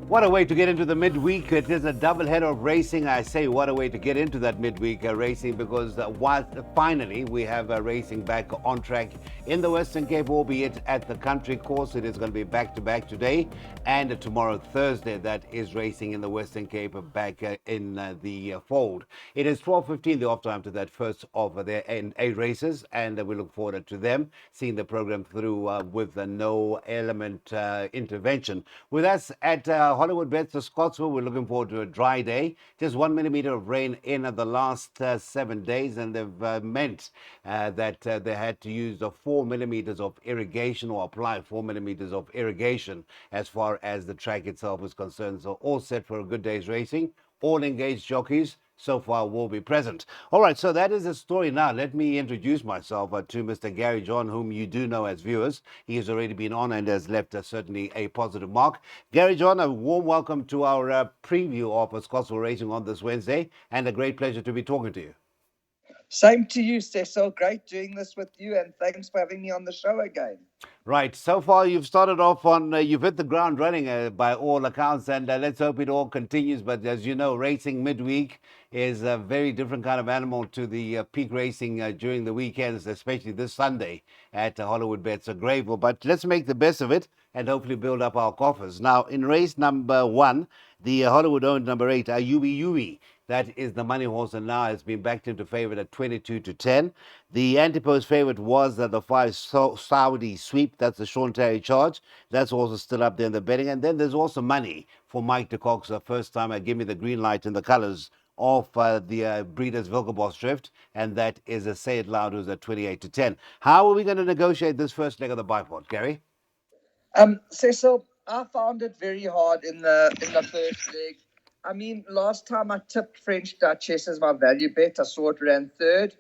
What a way to get into the midweek. It is a double header of racing. I say what a way to get into that midweek racing because finally we have racing back on track in the Western Cape, albeit at the country course. It is going to be back to back today and tomorrow, Thursday. That is racing in the Western Cape back in the fold. It is 12:15, the off time to that first of their eight races, and we look forward to them seeing the program through with no element intervention. With us at Hollywood Bets of Scottsville, we're looking forward to a dry day. Just 1 millimeter of rain in the last 7 days, and they've meant that they had to use the 4 millimeters of irrigation or apply 4 millimeters of irrigation as far as the track itself is concerned. So all set for a good day's racing. All engaged jockeys so far will be present. All right, so that is the story. Now, let me introduce myself to Mr. Gary John, whom you do know as viewers. He has already been on and has left certainly a positive mark. Gary John, a warm welcome to our preview of Scottsville Racing on this Wednesday, and a great pleasure to be talking to you. Same to you, Cecil. Great doing this with you, and thanks for having me on the show again. Right. So far, you've started off on, you've hit the ground running by all accounts, and let's hope it all continues. But as you know, racing midweek is a very different kind of animal to the peak racing during the weekends, especially this Sunday at Hollywood Bets of Greyville. But let's make the best of it and hopefully build up our coffers. Now, in race number one, the Hollywood owned number 8, Ayubi. That is the money horse, and now has been backed into favorite at 22-10. The anti-post favorite was the 5 Saudi Sweep. That's the Sean Terry charge. That's also still up there in the betting. And then there's also money for Mike de Cox, the first time. Give me the green light in the colors of the Breeders' Vilkerboss Drift, and that is a Say It Loud, who's at 28-10. How are we going to negotiate this first leg of the bipod, Gary? Cecil, I found it very hard in the first leg. I mean, last time I tipped French Duchess as my value bet, I saw it ran third.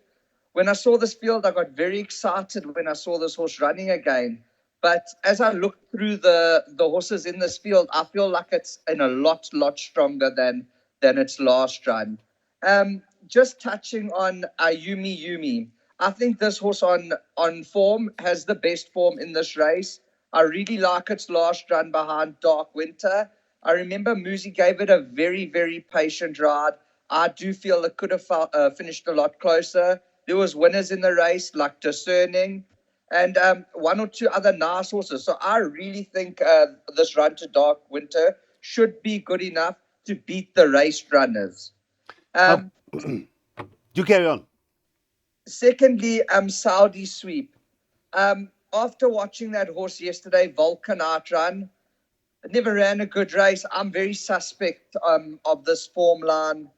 When I saw this field, I got very excited when I saw this horse running again. But as I look through the horses in this field, I feel like it's in a lot stronger than its last run. Just touching on Yumi, I think this horse on form has the best form in this race. I really like its last run behind Dark Winter. I remember Muzi gave it a very, very patient ride. I do feel it could have finished a lot closer. There was winners in the race like Discerning and one or two other nice horses. So I really think this run to Dark Winter should be good enough to beat the race runners. You carry on. Secondly, Saudi Sweep. After watching that horse yesterday, Vulcan Outrun, never ran a good race. I'm very suspect of this form line.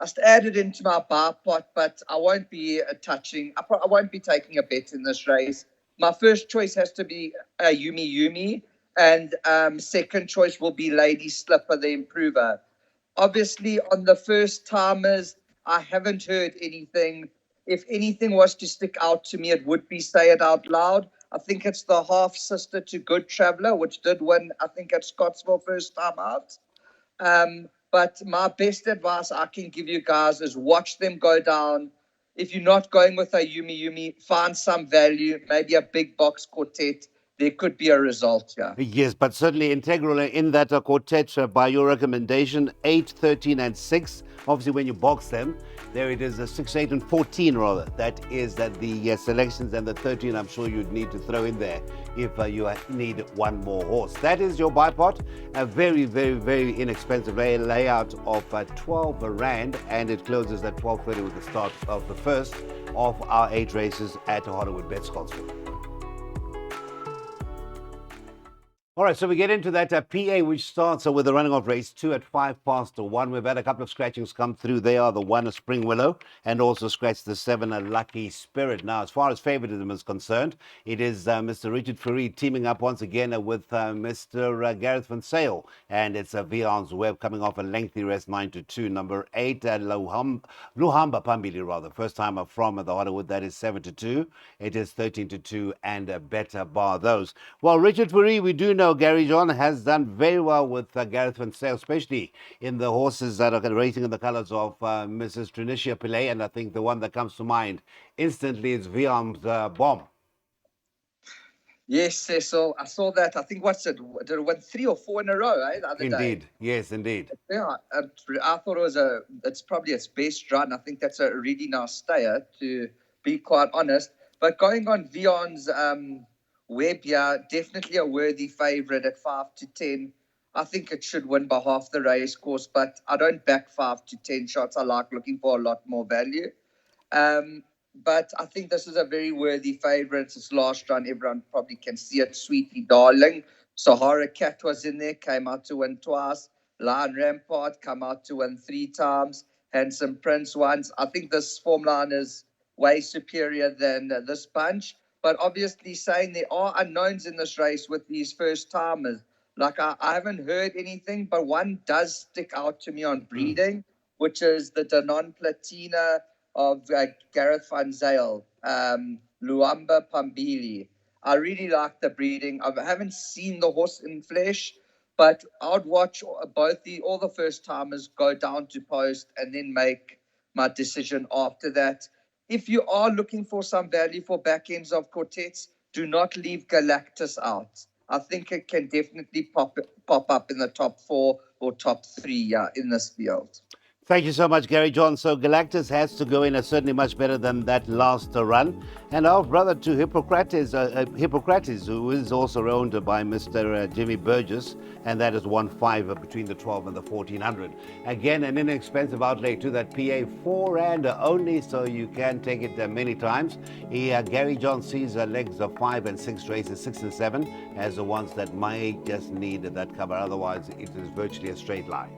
I added into my bar pot, but I won't be I won't be taking a bet in this race. My first choice has to be Yumi, and second choice will be Lady Slipper, the improver. Obviously, on the first timers, I haven't heard anything. If anything was to stick out to me, it would be Say It Out Loud. I think it's the half sister to Good Traveller, which did win, I think, at Scottsville first time out. But my best advice I can give you guys is watch them go down. If you're not going with a Yumi, find some value, maybe a big box quartet. There could be a result here. Yes, but certainly integral in that quartet by your recommendation, 8, 13, and 6. Obviously, when you box them, there it is, 6, 8, and 14 rather. That is the selections, and the 13 I'm sure you'd need to throw in there if you need one more horse. That is your bipod, a very, very, very inexpensive layout of 12 Rand, and it closes at 12:30 with the start of the first of our 8 races at Hollywood Bet Scottsville. All right, so we get into that PA, which starts with the running of race 2 at 1:05. We've had a couple of scratchings come through. They are the 1 Spring Willow and also scratched the 7 Lucky Spirit. Now, as far as favoritism is concerned, it is Mr. Richard Fourie teaming up once again with Mr. Gareth Van Sale. And it's Vian's Web coming off a lengthy rest 9-2. Number 8, Luhamba Pambili, rather. First time from the Hollywood, that is 7-2. It is 13-2 and a better bar those. Well, Richard Fourie, we do know Gary John has done very well with Gareth Van Sale, especially in the horses that are racing in the colors of Mrs. Trinicia Pillay, and I think the one that comes to mind instantly is Viam's Bomb. Yes, Cecil. I saw that. I think did it win 3 or 4 in a row, the other day? Indeed. Yes, indeed. Yeah, I thought it's probably its best run. I think that's a really nice stayer, to be quite honest. But going on Vion's web here, definitely a worthy favourite at 5 to 10. I think it should win by half the race course, but I don't back 5 to 10 shots. I like looking for a lot more value. But I think this is a very worthy favourite. Its last run, everyone probably can see it. Sweetie Darling. Sahara Cat was in there, came out to win twice. Lion Rampart come out to win 3 times. Handsome Prince once. I think this form line is way superior than this bunch. But obviously, saying there are unknowns in this race with these first timers. Like I haven't heard anything, but one does stick out to me on breeding, which is the Danon Platina of Gareth Van Zyl, Luamba Pambili. I really like the breeding. I haven't seen the horse in flesh, but I'd watch all the first timers go down to post and then make my decision after that. If you are looking for some value for back ends of quartets, do not leave Galactus out. I think it can definitely pop up in the top 4 or top 3 in this field. Thank you so much, Gary John. So Galactus has to go in certainly much better than that last run. And our brother to Hippocrates, who is also owned by Mr. Jimmy Burgess, and that is 1-5 between the 12 and the 1400. Again, an inexpensive outlay to that PA, 4 rand only, so you can take it many times. Gary John sees legs of 5 and 6 races, 6 and 7, as the ones that might just need that cover. Otherwise, it is virtually a straight line.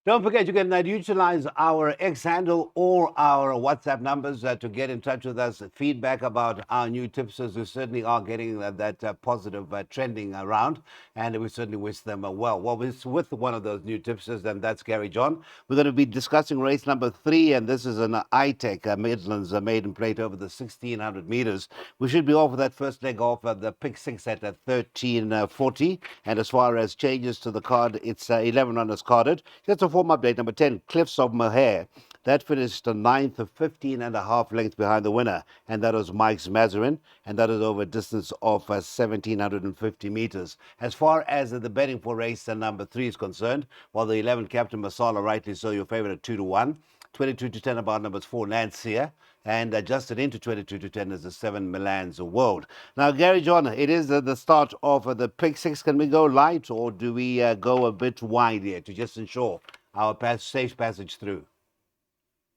Don't forget, you can utilize our X handle or our WhatsApp numbers to get in touch with us. Feedback about our new tipsters who certainly are getting that positive trending around, and we certainly wish them well. Well, it's with one of those new tipsters, and that's Gary John. We're going to be discussing race number 3, and this is an ITEC Midlands maiden plate over the 1600 meters. We should be off with that first leg off the pick 6 at 1340, and as far as changes to the card, it's 11 runners carded. That's a form update. Number 10, Cliffs of Moher. That finished 9th of 15.5 lengths behind the winner, and that was Mike's Mazarin, and that is over a distance of 1,750 meters. As far as the betting for race number 3 is concerned, while the 11 Captain Masala, rightly so, your favorite at 2-1. 22 to 10 about numbers 4, Lancia, and adjusted into 22 to 10 is the 7, Milan's World. Now, Gary John, it is the start of the pick 6. Can we go light, or do we go a bit wide here to just ensure our safe passage through?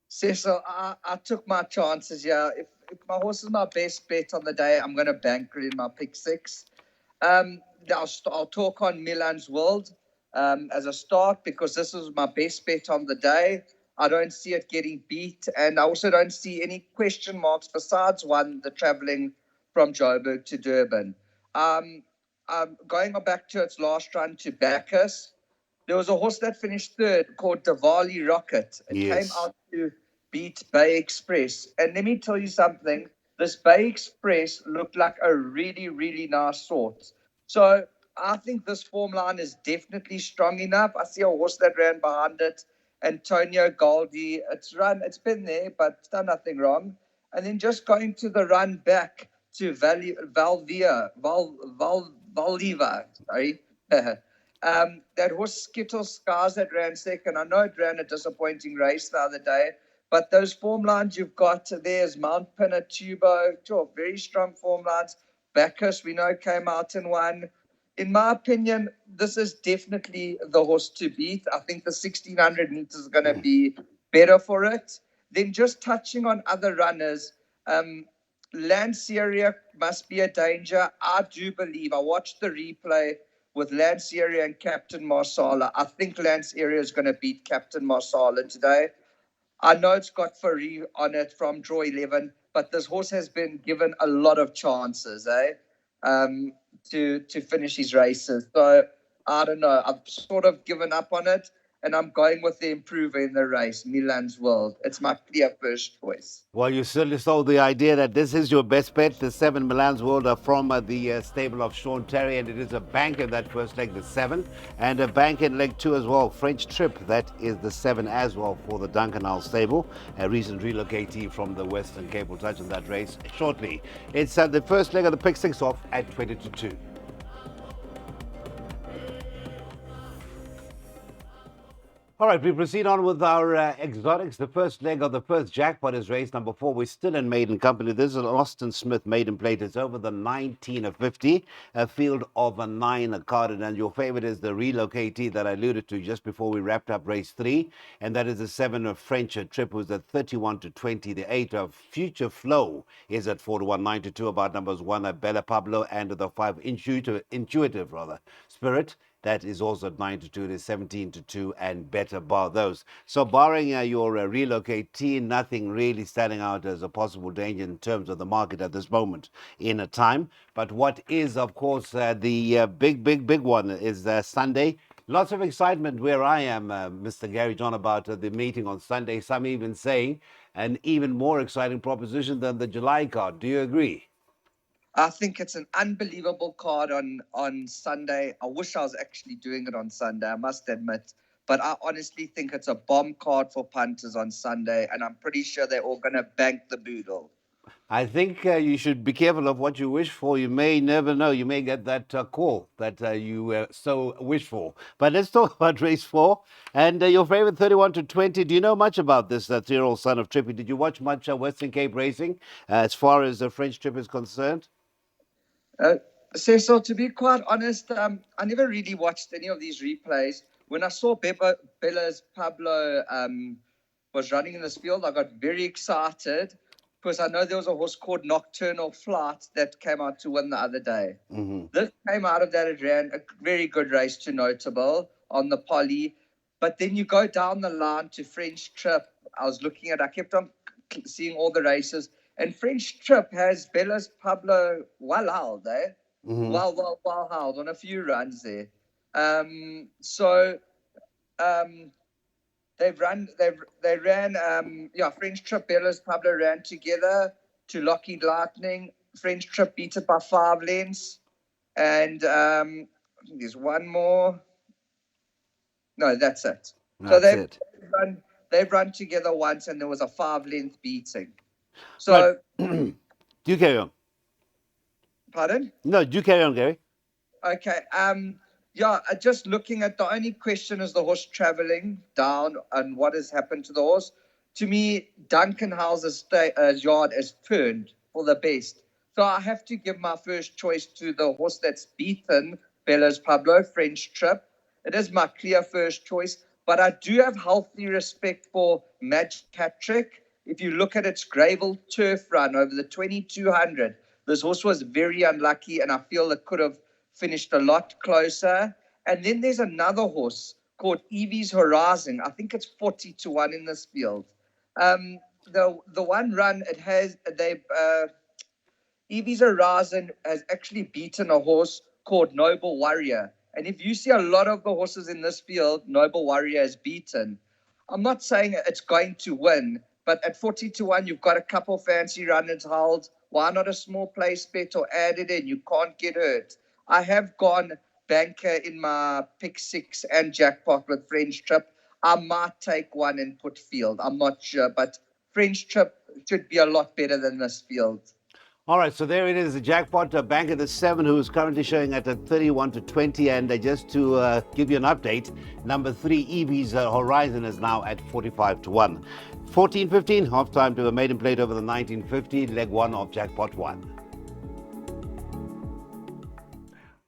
Cecil, I took my chances here. If my horse is my best bet on the day, I'm going to bank it in my pick 6. I'll talk on Milan's World as a start, because this is my best bet on the day. I don't see it getting beat, and I also don't see any question marks besides one, the travelling from Joburg to Durban. Going back to its last run to Bacchus, there was a horse that finished 3rd called Diwali Rocket. It came out to beat Bay Express. And let me tell you something. This Bay Express looked like a really, really nice sort. So I think this form line is definitely strong enough. I see a horse that ran behind it, Antonio Goldie. It's been there, but it's done nothing wrong. And then just going to the run back to Valdiva, sorry. That horse Skittle Scars that ran second. I know it ran a disappointing race the other day, but those form lines you've got there's Mount Pinatubo, very strong form lines. Bacchus, we know, came out and won. In my opinion, this is definitely the horse to beat. I think the 1600 meters is going to be better for it. Then just touching on other runners, Lancia must be a danger. I do believe, I watched the replay with Lancia and Captain Marsala. I think Lancia is going to beat Captain Marsala today. I know it's got Farid on it from Draw 11, but this horse has been given a lot of chances, to finish his races. So I don't know. I've sort of given up on it. and I'm going with the improver in the race, Milan's World. It's my clear first choice. Well, you certainly sold the idea that this is your best bet. The 7 Milan's World are from the stable of Sean Terry, and it is a bank in that first leg, the 7, and a bank in leg 2 as well. French Trip, that is the 7 as well for the Duncan Howell stable. A recent relocatee from the Western Cape will touch on that race shortly. It's the first leg of the pick 6 off at 20-2. All right, we proceed on with our exotics. The first leg of the first jackpot is race number 4. We're still in maiden company. This is an Austin Smith maiden plate. It's over the 19 of 50, a field of a 9 carded. And your favorite is the relocatee that I alluded to just before we wrapped up race 3. And that is the 7 of French Trip, who's at 31-20. The 8 of Future Flow is at 4-1, 9-2, about numbers 1 at Bella Pablo, and the 5 Intuitive Spirit. That is also at 9-2. It is 17-2 and better bar those. So barring your relocatee, nothing really standing out as a possible danger in terms of the market at this moment in a time. But what is, of course, the big one is Sunday. Lots of excitement where I am, Mr. Gary John, about the meeting on Sunday. Some even saying an even more exciting proposition than the July card. Do you agree? I think it's an unbelievable card on Sunday. I wish I was actually doing it on Sunday, I must admit. But I honestly think it's a bomb card for punters on Sunday, and I'm pretty sure they're all going to bank the boodle. I think you should be careful of what you wish for. You may never know. You may get that call that you so wish for. But let's talk about race 4. And your favorite 31-20. Do you know much about this 3-year-old son of Trippy? Did you watch much Western Cape racing as far as the French Trip is concerned? Cecil, to be quite honest, I never really watched any of these replays. When I saw Bella's Pablo was running in this field, I got very excited because I know there was a horse called Nocturnal Flight that came out to win the other day. Mm-hmm. This came out of that. It ran a very good race to Notable on the poly. But then you go down the line to French Trip. I kept on seeing all the races. And French Trip has Bella's Pablo well held, eh? Mm-hmm. Well held on a few runs there. French Trip, Bella's Pablo ran together to Lockheed Lightning. French Trip beat it by 5 lengths. And there's one more. No, that's it. They've run together once, and there was a 5-length beating. So, do you carry on? Pardon? No, do you carry on, Gary? Okay. Just looking at the only question is the horse traveling down and what has happened to the horse. To me, Duncan Howell's yard has turned for the best. So I have to give my first choice to the horse that's beaten Bella's Pablo, French Trip. It is my clear first choice, but I do have healthy respect for Magic Patrick. If you look at its gravel turf run over the 2200, this horse was very unlucky, and I feel it could have finished a lot closer. And then there's another horse called Evie's Horizon. I think it's 40-1 in this field. The one run it has, Evie's Horizon has actually beaten a horse called Noble Warrior. And if you see a lot of the horses in this field, Noble Warrior has beaten. I'm not saying it's going to win, but at 40-1, you've got a couple fancy runners held. Why not a small place bet or add it in? You can't get hurt. I have gone banker in my pick 6 and jackpot with French Trip. I might take one and put field. I'm not sure, but French Trip should be a lot better than this field. All right, so there it is, the jackpot bank of the 7, who is currently showing at a 31-20. And just to give you an update, number 3, Evie's Horizon, is now at 45-1. 14-15, half time to a maiden plate over the 1950, leg 1 of jackpot 1.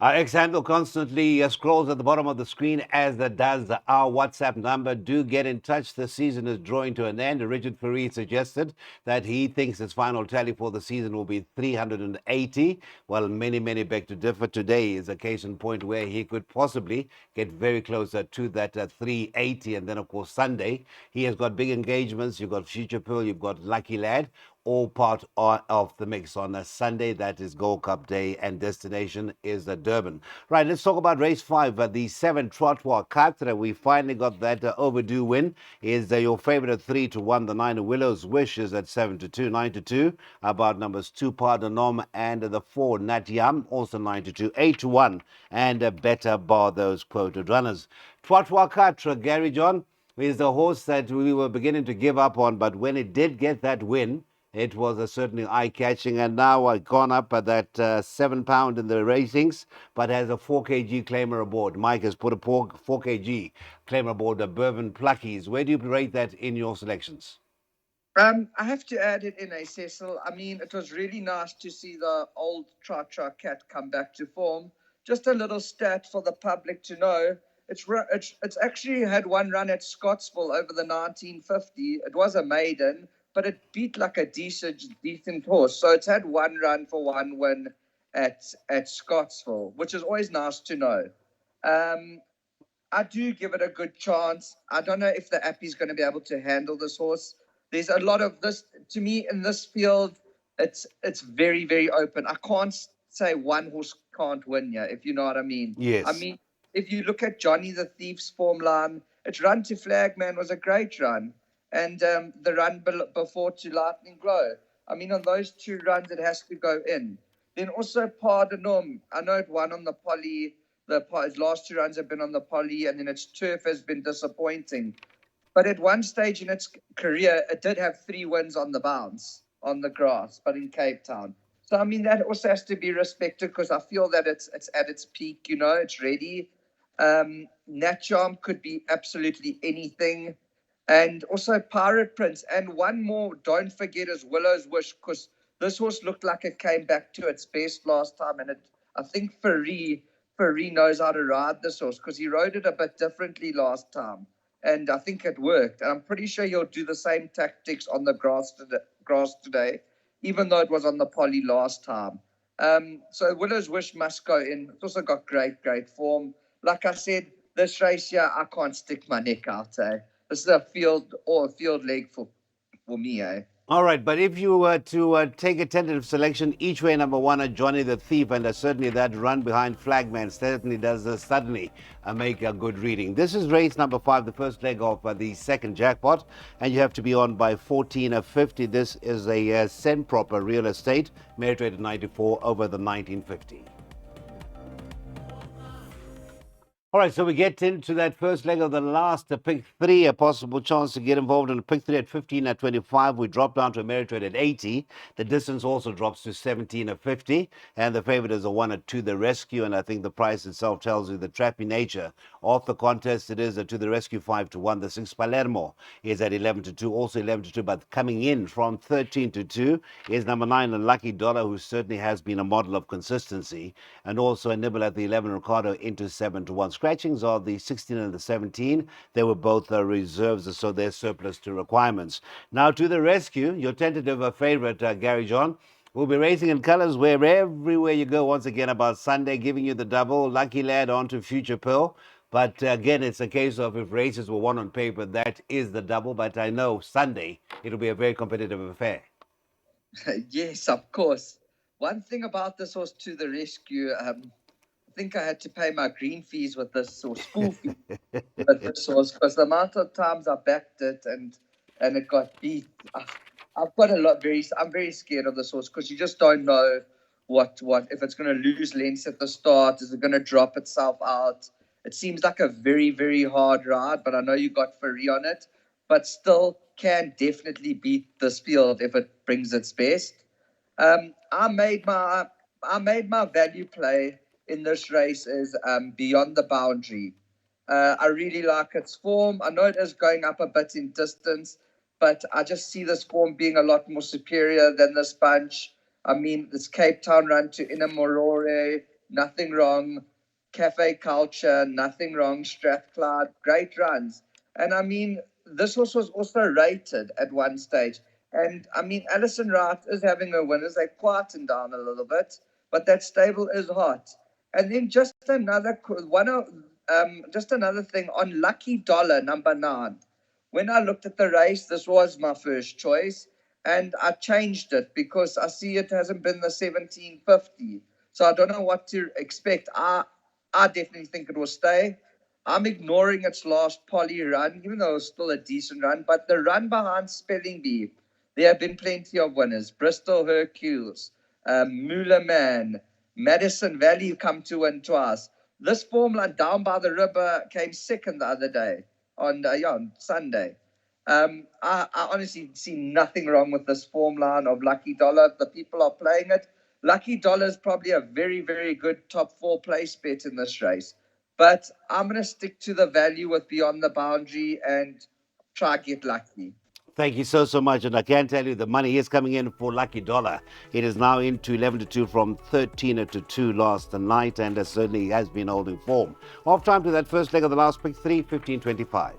Our X-handle constantly scrolls at the bottom of the screen, as does our WhatsApp number. Do get in touch. The season is drawing to an end. Richard Fareed suggested that he thinks his final tally for the season will be 380. Well, many beg to differ. Today is a case in point where he could possibly get very close to that 380. And then, of course, Sunday, he has got big engagements. You've got Future Pearl, you've got Lucky Lad. all part of the mix on a Sunday. That is Gold Cup Day, and destination is Durban. Right, let's talk about race 5. The 7 Trottoir Quatre. We finally got that overdue win. Is your favorite at 3-1. The 9 Willows Wish is at 7-2, 9-2. About numbers 2 Pardonom and the 4 Nat Yam, also 9-2, 8-1, and better bar those quoted runners. Trottoir Quatre, Gary John, is the horse that we were beginning to give up on, but when it did get that win, it was certainly eye-catching, and now I've gone up at that £7 in the ratings, but has a 4 kg claimer aboard. Mike has put a 4 kg claimer aboard the Bourbon Pluckies. Where do you rate that in your selections? I have to add it in, Cecil. I mean, it was really nice to see the old Trottoir Cat come back to form. Just a little stat for the public to know. It's actually had one run at Scottsville over the 1950. It was a maiden, but it beat like a decent horse. So it's had one run for one win at Scottsville, which is always nice to know. I do give it a good chance. I don't know if the Appy's going to be able to handle this horse. There's a lot of this, to me, in this field, it's very, very open. I can't say one horse can't win here, if you know what I mean. Yes. I mean, if you look at Johnny the Thief's form line, its run to Flagman was a great run. And the run before to Lightning Glow. I mean, on those 2 runs, it has to go in. Then also Pardonom. I know it won on the poly. Its last 2 runs have been on the poly, and then its turf has been disappointing. But at one stage in its career, it did have 3 wins on the bounce, on the grass, but in Cape Town. So, I mean, that also has to be respected because I feel that it's at its peak, you know, it's ready. Nat Charm could be absolutely anything. And also Pirate Prince. And one more, don't forget, is Willow's Wish, because this horse looked like it came back to its best last time. And I think Ferree knows how to ride this horse because he rode it a bit differently last time. And I think it worked. And I'm pretty sure he'll do the same tactics on the grass today, even though it was on the poly last time. So Willow's Wish must go in. It's also got great form. Like I said, this race here, I can't stick my neck out. This is a field leg for me. All right, but if you were to take a tentative selection, each way number 1 Johnny the Thief, and certainly that run behind Flagman certainly does suddenly make a good reading. This is race number 5, the first leg of the second jackpot, and you have to be on by 14.50. This is a Senproper real estate, merit rated 94 over the 1950. All right, so we get into that first leg of the last pick 3, a possible chance to get involved in pick 3 at 15.25. We drop down to a merit rate at 80. The distance also drops to 17.50, and the favorite is a 1 To The Rescue, and I think the price itself tells you the trappy nature of the contest. It is a To The Rescue 5-1. The 6 Palermo is at 11-2, also 11-2, but coming in from 13-2 is number 9 Lucky Dollar, who certainly has been a model of consistency, and also a nibble at the 11 Ricardo into 7-1. Scratchings are the 16 and the 17. They were both reserves, so they're surplus to requirements. Now To The Rescue, your tentative favorite, Gary John, will be racing in colours where everywhere you go, once again about Sunday, giving you the double. Lucky Lad onto Future Pearl. But again, it's a case of if races were won on paper, that is the double. But I know Sunday, it'll be a very competitive affair. Yes, of course. One thing about this horse To The Rescue, I think I had to pay my green fees with this, or school fees with this horse, because the amount of times I backed it and it got beat. I've got I'm very scared of this horse because you just don't know what if it's going to lose lengths at the start. Is it going to drop itself out? It seems like a very, very hard ride, but I know you got Ferree on it, but still can definitely beat this field if it brings its best. I made my value play in this race is Beyond the Boundary. I really like its form. I know it is going up a bit in distance, but I just see this form being a lot more superior than this bunch. I mean, this Cape Town run to Inamorore, nothing wrong. Cafe Culture, nothing wrong. Strathclyde, great runs. And I mean, this horse was also rated at one stage. And I mean, Alison Wright is having her winners. They quieten down a little bit, but that stable is hot. And then just another thing on Lucky Dollar, number 9. When I looked at the race, this was my first choice. and I changed it because I see it hasn't been the 1750. So I don't know what to expect. I definitely think it will stay. I'm ignoring its last poly run, even though it was still a decent run. But the run behind Spelling Bee, there have been plenty of winners. Bristol Hercules, Muller Man, Madison Valley come to win twice. This form line down by the river came second the other day on Sunday. I honestly see nothing wrong with this form line of Lucky Dollar. The people are playing it. Lucky Dollar is probably a very, very good top 4 place bet in this race. But I'm going to stick to the value with Beyond the Boundary and try get lucky. Thank you so much. And I can tell you the money is coming in for Lucky Dollar. It is now into 11 to 2 from 13 to 2 last night, and certainly has been holding form. Off time to that first leg of the last pick 3, 15.25.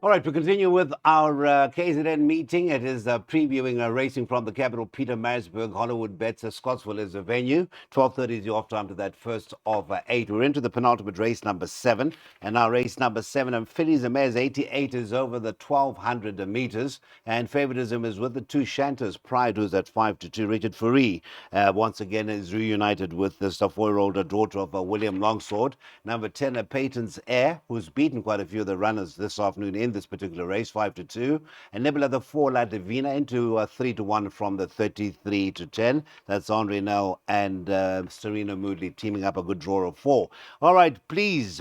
All right, we continue with our KZN meeting. It is previewing racing from the capital, Pietermaritzburg. Hollywood Bets Scottsville is the venue. 12:30 is the off time to that first of 8. We're into the penultimate race, number 7. And now race number 7, and Fillies and Mares 88 is over the 1,200 meters. And favoritism is with the 2 Shantas Pride, who's at 5 to 2. Richard Fourie once again is reunited with the 4-year-old daughter of William Longsword. Number 10, Peyton's Heir, who's beaten quite a few of the runners this afternoon in this particular race, 5 to 2. And Nebula the 4, La Divina, into 3 to 1 from the 33 to 10. That's Andre Nell and Serena Moodley teaming up a good draw of 4. All right, please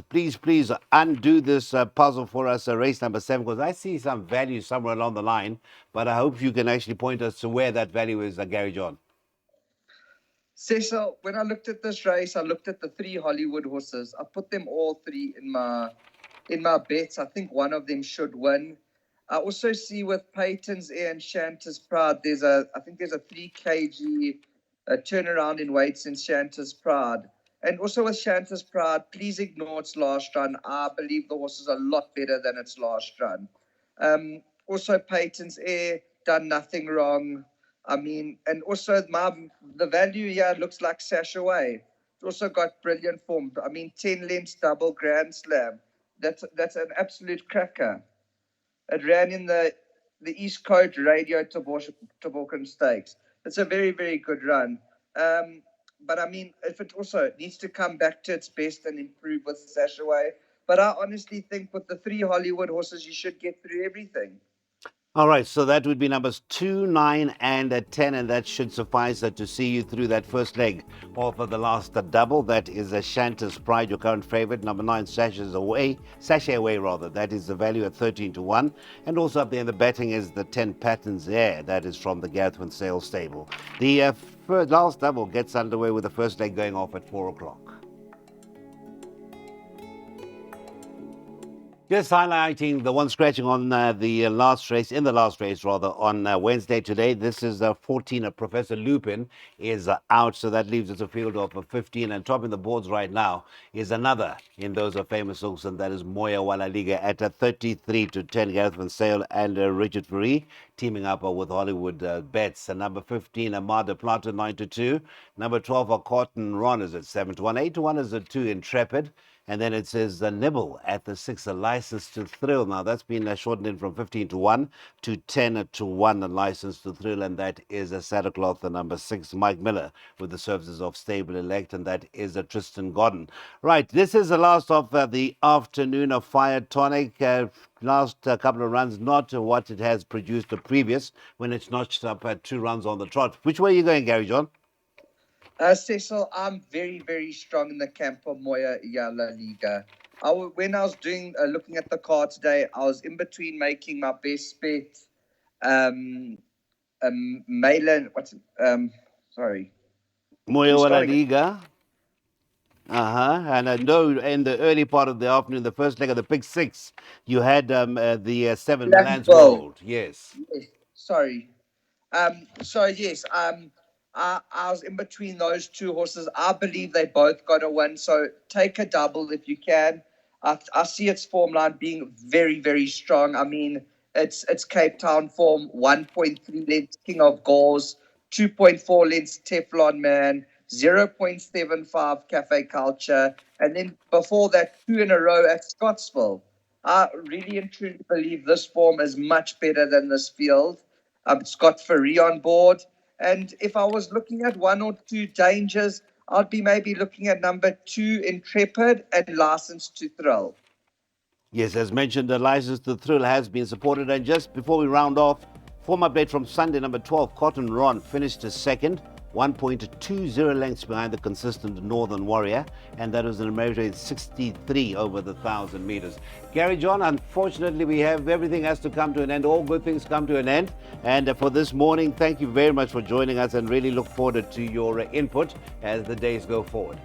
undo this puzzle for us, race number 7, because I see some value somewhere along the line, but I hope you can actually point us to where that value is, Gary John. Cecil, when I looked at this race, I looked at the 3 Hollywood horses. I put them all 3 in my bets. I think one of them should win. I also see with Peyton's Heir and Shanta's Pride, I think there's a 3 kg turnaround in weights in Shanta's Pride. And also with Shanta's Pride, please ignore its last run. I believe the horse is a lot better than its last run. Also, Peyton's Heir done nothing wrong. I mean, and also the value here looks like Sash Away. It's also got brilliant form. I mean, 10 lengths double Grand Slam. That's an absolute cracker. It ran in the East Coast Radio Toboggan Stakes. It's a very, very good run. But I mean, if it also needs to come back to its best and improve with Sash Away. But I honestly think with the 3 Hollywood horses, you should get through everything. All right, so that would be numbers 2, 9, and 10, and that should suffice to see you through that first leg of the last double. That is Shanta's Pride, your current favorite. Number 9, Sashay Away, that is the value at 13 to 1. And also up there in the betting is the 10 Patterns Air, that is from the Gareth Sale stable. The last double gets underway with the first leg going off at 4 o'clock. Just highlighting the one scratching on the last race on Wednesday today. This is 14. Professor Lupin is out, so that leaves us a field of 15. And topping the boards right now is another in those famous hooks, and that is Moya Wala Liga at 33 to 10. Gareth Van Sale and Richard Fourie teaming up with Hollywood Bets. And number 15, Amada Plata 9 to 2. Number 12, Cotton Ron is at 7 to 1. 8 to 1 is a 2 Intrepid. And then it says Nibble at the 6, a License to Thrill. Now, that's been shortened in from 15 to 1 to 10 to 1, a License to Thrill. And that is a Saddlecloth, the number 6, Mike Miller, with the services of Stable Elect. And that is a Tristan Godden. Right, this is the last of the afternoon of Fire Tonic. Last couple of runs, not what it has produced the previous, when it's notched up at 2 runs on the trot. Which way are you going, Gary John? Cecil, I'm very, very strong in the camp of Moya Yala Liga. When I was looking at the card today, I was in between making my best bet, Moya Yala Liga. And I know in the early part of the afternoon, the first leg of the Pick 6, you had the 7 Milan's Gold. Yes. Sorry. I was in between those 2 horses. I believe they both got a win, so take a double if you can. I see its form line being very, very strong. I mean, it's Cape Town form, 1.3 lengths King of Gauls, 2.4 lengths Teflon Man, 0.75 Cafe Culture, and then before that, 2 in a row at Scottsville. I really and truly believe this form is much better than this field. It's got Ferrari on board. And if I was looking at one or two dangers, I'd be maybe looking at number 2, Intrepid, and License to Thrill. Yes, as mentioned, the License to Thrill has been supported. And just before we round off, form update from Sunday, number 12, Cotton Ron finished as second, 1.20 lengths behind the consistent Northern Warrior, and that was an American 63 over the 1,000 meters. Gary John, unfortunately, we have everything has to come to an end. All good things come to an end. And for this morning, thank you very much for joining us, and really look forward to your input as the days go forward.